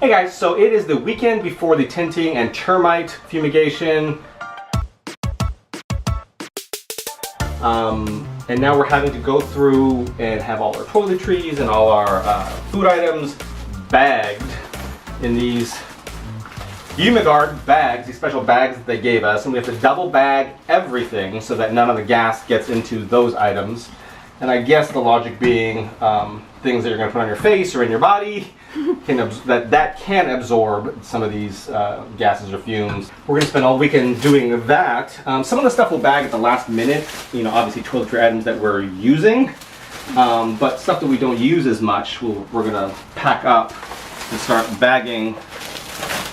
Hey guys, so it is the weekend before the tinting and termite fumigation. And now we're having to go through and have all our toiletries and all our food items bagged in these Fumigard bags, these special bags that they gave us, and we have to double bag everything so that none of the gas gets into those items. And I guess the logic being things that you're going to put on your face or in your body that can absorb some of these gases or fumes. We're going to spend all weekend doing that. Some of the stuff we'll bag at the last minute, you know, obviously toiletry items that we're using, but stuff that we don't use as much, we're going to pack up and start bagging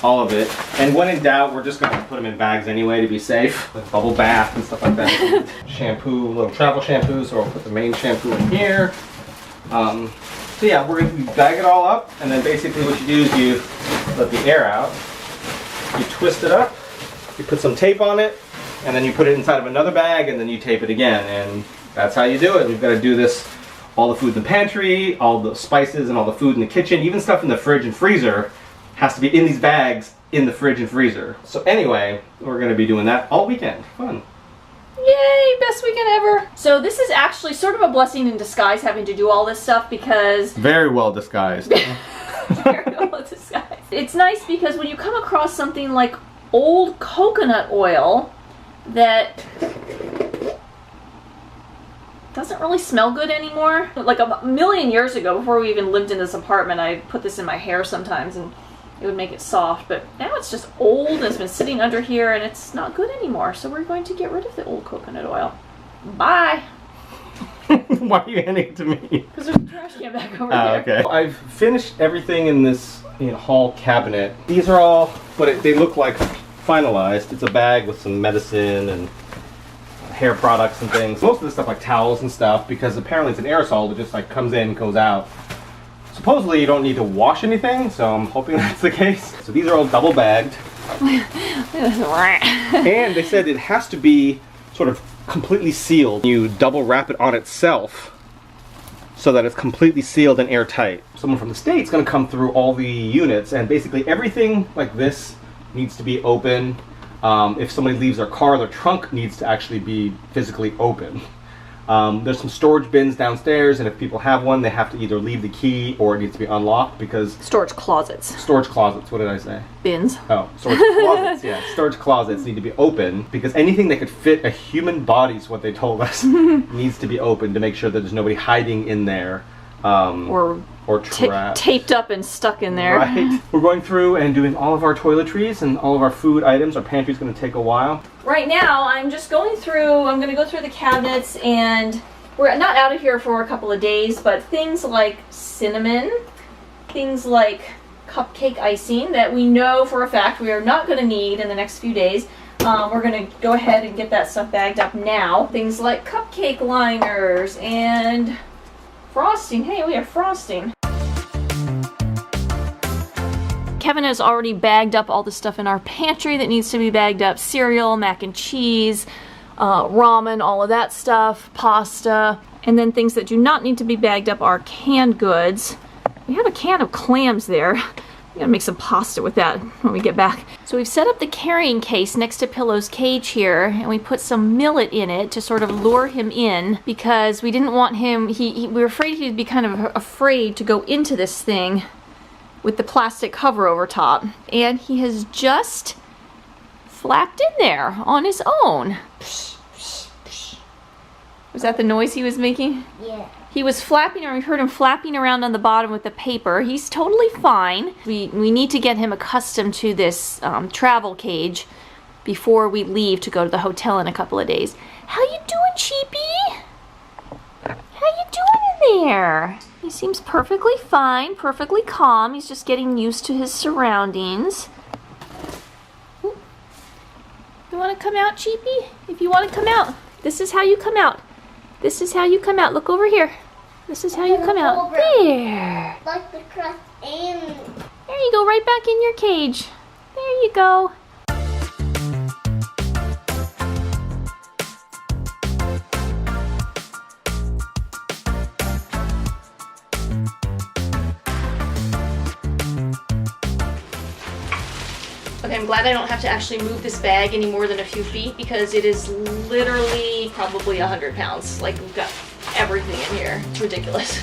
all of it. And when in doubt, we're just going to put them in bags anyway to be safe, like bubble bath and stuff like that. Shampoo, little travel shampoo, so I'll put the main shampoo in here. So yeah, we're going to bag it all up, and then basically what you do is you let the air out, you twist it up, you put some tape on it, and then you put it inside of another bag, and then you tape it again, and that's how you do it. We've got to do this, all the food in the pantry, all the spices and all the food in the kitchen, even stuff in the fridge and freezer has to be in these bags in the fridge and freezer. So anyway, we're going to be doing that all weekend. Fun. Yay, best weekend ever. So this is actually sort of a blessing in disguise having to do all this stuff because... Very well disguised. Very well disguised. It's nice because when you come across something like old coconut oil that doesn't really smell good anymore. Like a million years ago, before we even lived in this apartment, I put this in my hair sometimes and it would make it soft, but now it's just old and it's been sitting under here and it's not good anymore. So we're going to get rid of the old coconut oil. Bye. Why are you handing it to me? Because there's a trash can back over there. Okay. I've finished everything in this hall cabinet. These are all, but they look like finalized. It's a bag with some medicine and hair products and things. Most of the stuff like towels and stuff, because apparently it's an aerosol that just like comes in, goes out. Supposedly you don't need to wash anything, so I'm hoping that's the case. So these are all double bagged. And they said it has to be sort of completely sealed. You double wrap it on itself so that it's completely sealed and airtight. Someone from the State's gonna come through all the units, and basically everything like this needs to be open. If somebody leaves their car, their trunk needs to actually be physically open. There's some storage bins downstairs, and if people have one, they have to either leave the key or it needs to be unlocked because... Storage closets. Storage closets, what did I say? Bins. Oh, storage closets, yeah. Storage closets need to be open because anything that could fit a human body, is what they told us, needs to be open to make sure that there's nobody hiding in there. Or trapped. Taped up and stuck in there. Right. We're going through and doing all of our toiletries and all of our food items. Our pantry's going to take a while. Right now, I'm just going through, I'm going to go through the cabinets, and we're not out of here for a couple of days, but things like cinnamon, things like cupcake icing that we know for a fact we are not going to need in the next few days. We're going to go ahead and get that stuff bagged up now. Things like cupcake liners and frosting. Hey, we have frosting. Kevin has already bagged up all the stuff in our pantry that needs to be bagged up. Cereal, mac and cheese, ramen, all of that stuff, pasta. And then things that do not need to be bagged up are canned goods. We have a can of clams there. We gotta make some pasta with that when we get back. So we've set up the carrying case next to Pillow's cage here, and we put some millet in it to sort of lure him in because we didn't want him, we were afraid he'd be kind of afraid to go into this thing with the plastic cover over top. And he has just flapped in there on his own. Was that the noise he was making? Yeah. He was flapping, or we heard him flapping around on the bottom with the paper. He's totally fine. We need to get him accustomed to this travel cage before we leave to go to the hotel in a couple of days. How you doing, Cheapy? How you doing in there? He seems perfectly fine, perfectly calm. He's just getting used to his surroundings. Ooh. You want to come out, Cheapy? If you want to come out, this is how you come out. This is how you come out. Look over here. This is how you come out. There. Like the crust and... There you go, right back in your cage. There you go. Okay, I'm glad I don't have to actually move this bag any more than a few feet because it is literally probably 100 pounds. Like, we've got everything in here. It's ridiculous.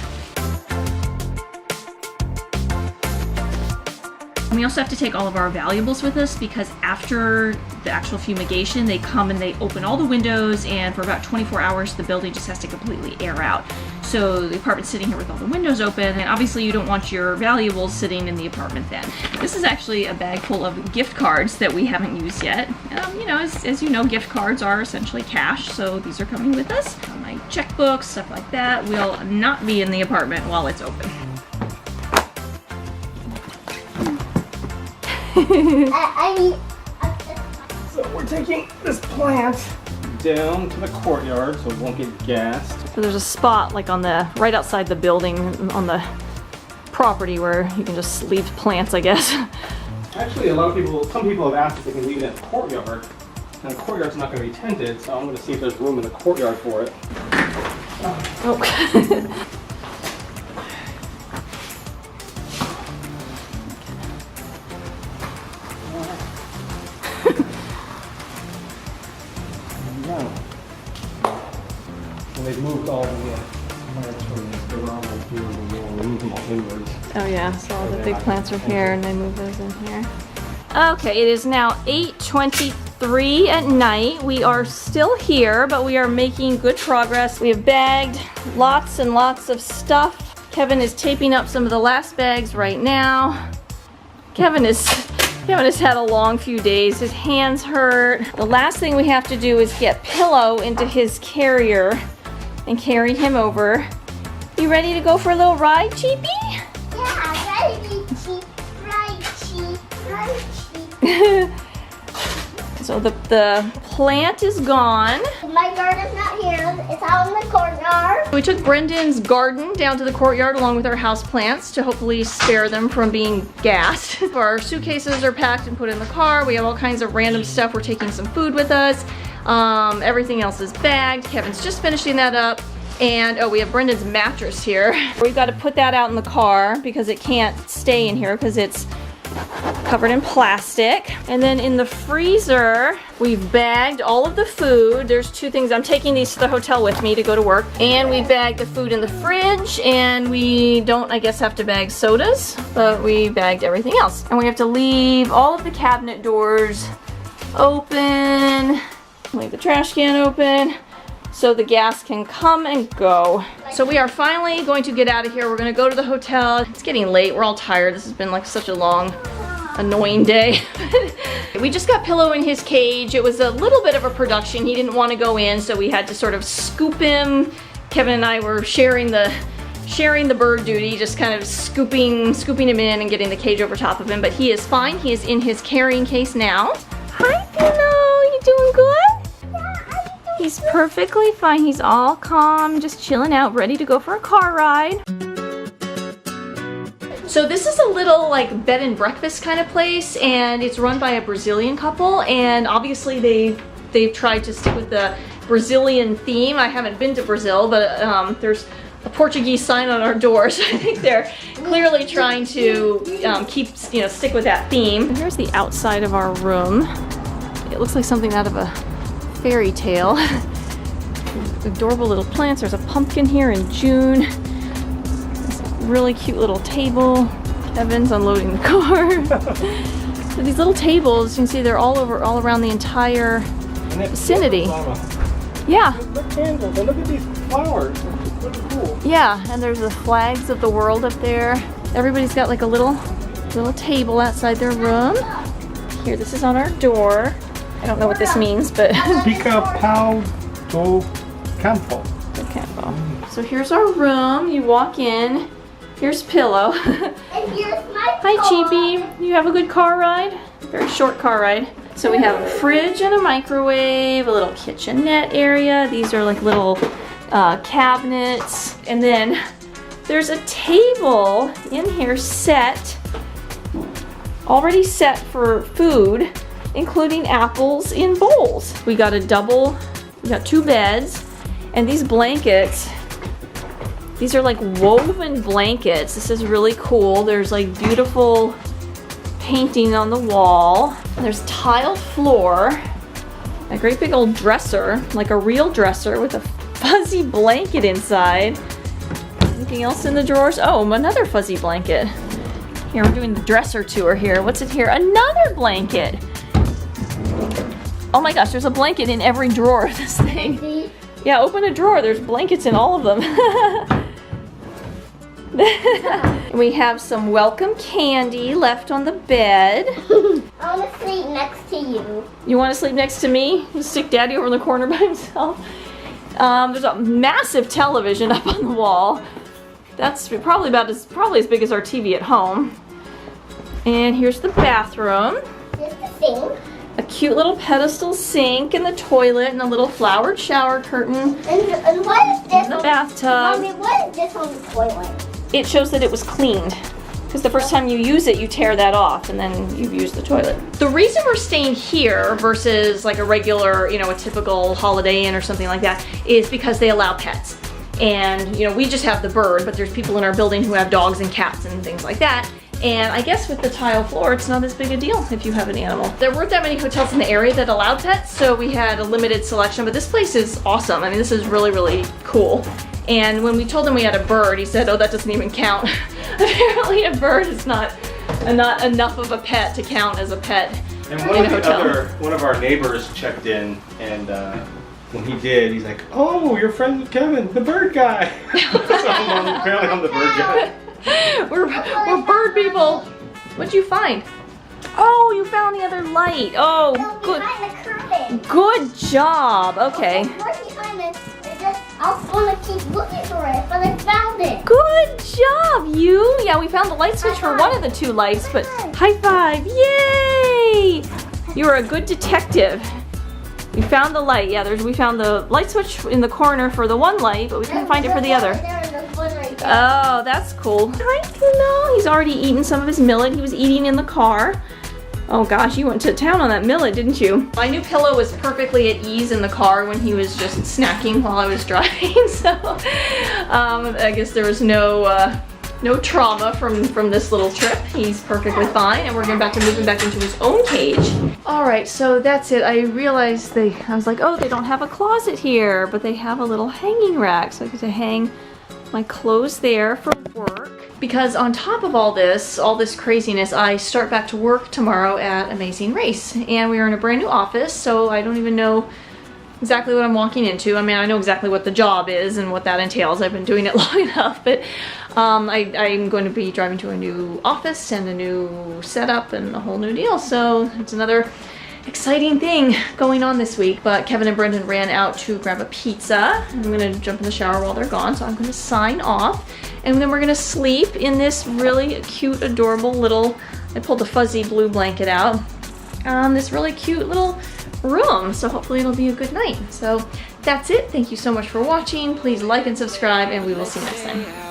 We also have to take all of our valuables with us because after the actual fumigation, they come and they open all the windows, and for about 24 hours, the building just has to completely air out. So the apartment's sitting here with all the windows open, and obviously you don't want your valuables sitting in the apartment then. This is actually a bag full of gift cards that we haven't used yet. You know, as you know, gift cards are essentially cash, so these are coming with us. My checkbooks, stuff like that, will not be in the apartment while it's open. So we're taking this plant down to the courtyard so it won't get gassed. So there's a spot like on the right outside the building on the property where you can just leave plants, I guess. Actually, some people have asked if they can leave it in the courtyard, and the courtyard's not going to be tented, so I'm going to see if there's room in the courtyard for it. Oh. They've moved all the plants from the ground here and we'll move them all inwards. Oh yeah, so all the big plants are here and they move those in here. Okay, it is now 8:23 at night. We are still here, but we are making good progress. We have bagged lots and lots of stuff. Kevin is taping up some of the last bags right now. Kevin has had a long few days. His hands hurt. The last thing we have to do is get Pillow into his carrier and carry him over. You ready to go for a little ride, Cheapy? Yeah, ready, cheap, right, cheap. So the plant is gone. My garden's not here. It's out in the courtyard. We took Brendan's garden down to the courtyard along with our house plants to hopefully spare them from being gassed. Our suitcases are packed and put in the car. We have all kinds of random stuff. We're taking some food with us. Everything else is bagged. Kevin's just finishing that up. And oh, we have Brendan's mattress here. We've got to put that out in the car because it can't stay in here because it's covered in plastic. And then in the freezer, we've bagged all of the food. There's two things. I'm taking these to the hotel with me to go to work. And we bagged the food in the fridge, and we don't, I guess, have to bag sodas, but we bagged everything else. And we have to leave all of the cabinet doors open, leave the trash can open, so the gas can come and go. So we are finally going to get out of here. We're gonna go to the hotel. It's getting late, we're all tired. This has been like such a long, annoying day. We just got Pillow in his cage. It was a little bit of a production. He didn't want to go in, so we had to sort of scoop him. Kevin and I were sharing the bird duty, just kind of scooping him in and getting the cage over top of him, but he is fine. He is in his carrying case now. Hi, Pillow, you doing good? He's perfectly fine. He's all calm, just chilling out, ready to go for a car ride. So this is a little like bed and breakfast kind of place, and it's run by a Brazilian couple, and obviously they've tried to stick with the Brazilian theme. I haven't been to Brazil, but there's a Portuguese sign on our door, so I think they're clearly trying to stick with that theme. And here's the outside of our room. It looks like something out of a fairy tale. Adorable little plants. There's a pumpkin here in June. This really cute little table. Kevin's unloading the car. So these little tables, you can see they're all around the entire vicinity. Yeah. Look candles and look at these flowers. They're cool. Yeah, and there's the flags of the world up there. Everybody's got like a little table outside their room. Here, this is on our door. I don't know what this means, but Pica pau do campo. So here's our room. You walk in. Here's Pillow. And here's my Hi, car. Cheapy. You have a good car ride? Very short car ride. So we have a fridge and a microwave, a little kitchenette area. These are like little cabinets. And then there's a table in here already set for food, including apples in bowls. We got two beds, and these blankets, these are like woven blankets. This is really cool. There's like beautiful painting on the wall. There's tile floor. A great big old dresser, like a real dresser with a fuzzy blanket inside. Anything else in the drawers? Oh, another fuzzy blanket. Here, we're doing the dresser tour here. What's in here? Another blanket. Oh my gosh, there's a blanket in every drawer of this thing. Yeah, open a drawer. There's blankets in all of them. We have some welcome candy left on the bed. I want to sleep next to you. You want to sleep next to me? You stick Daddy over in the corner by himself. There's a massive television up on the wall. That's probably as big as our TV at home. And here's the bathroom. Here's the sink. A cute little pedestal sink and the toilet and a little flowered shower curtain. And what is this? The bathtub. Mommy, what is this on the toilet? It shows that it was cleaned. Because the first time you use it, you tear that off and then you use the toilet. The reason we're staying here versus like a regular, a typical Holiday Inn or something like that is because they allow pets. And, we just have the bird, but there's people in our building who have dogs and cats and things like that. And I guess with the tile floor, it's not as big a deal if you have an animal. There weren't that many hotels in the area that allowed pets, so we had a limited selection, but this place is awesome. I mean, this is really, really cool. And when we told him we had a bird, he said, oh, that doesn't even count. Apparently a bird is not enough of a pet to count as a pet And in a hotel. one of our neighbors checked in, and when he did, he's like, "Oh, you're friends with Kevin, the bird guy." So apparently I'm the bird guy. We're bird people. What'd you find? Oh, you found the other light. Oh, It'll good. behind the curtain. Good job. Okay. It's right behind it. I was going to keep looking for it, but I found it. Good job, you. Yeah, we found the light switch for one of the two lights, but high five. Yay! You're a good detective. We found the light. Yeah, we found the light switch in the corner for the one light, but we couldn't find it for the other. Oh, that's cool. Hi, Tino. He's already eaten some of his millet. He was eating in the car. Oh gosh, you went to town on that millet, didn't you? My new pillow was perfectly at ease in the car when he was just snacking while I was driving, so I guess there was no trauma from this little trip. He's perfectly fine, and we're going back to moving back into his own cage. All right, so that's it. I realized I was like, oh, they don't have a closet here, but they have a little hanging rack, so I get to hang my clothes there for work. Because on top of all this craziness, I start back to work tomorrow at Amazing Race, and we are in a brand new office, so I don't even know exactly what I'm walking into. I mean, I know exactly what the job is and what that entails. I've been doing it long enough, but I'm going to be driving to a new office and a new setup and a whole new deal, so it's another exciting thing going on this week. But Kevin and Brendan ran out to grab a pizza. I'm gonna jump in the shower while they're gone, so I'm gonna sign off, and then we're gonna sleep in this really cute, adorable little, I pulled the fuzzy blue blanket out, this really cute little room, so hopefully it'll be a good night. So that's it. Thank you so much for watching. Please like and subscribe, and we will see you next time.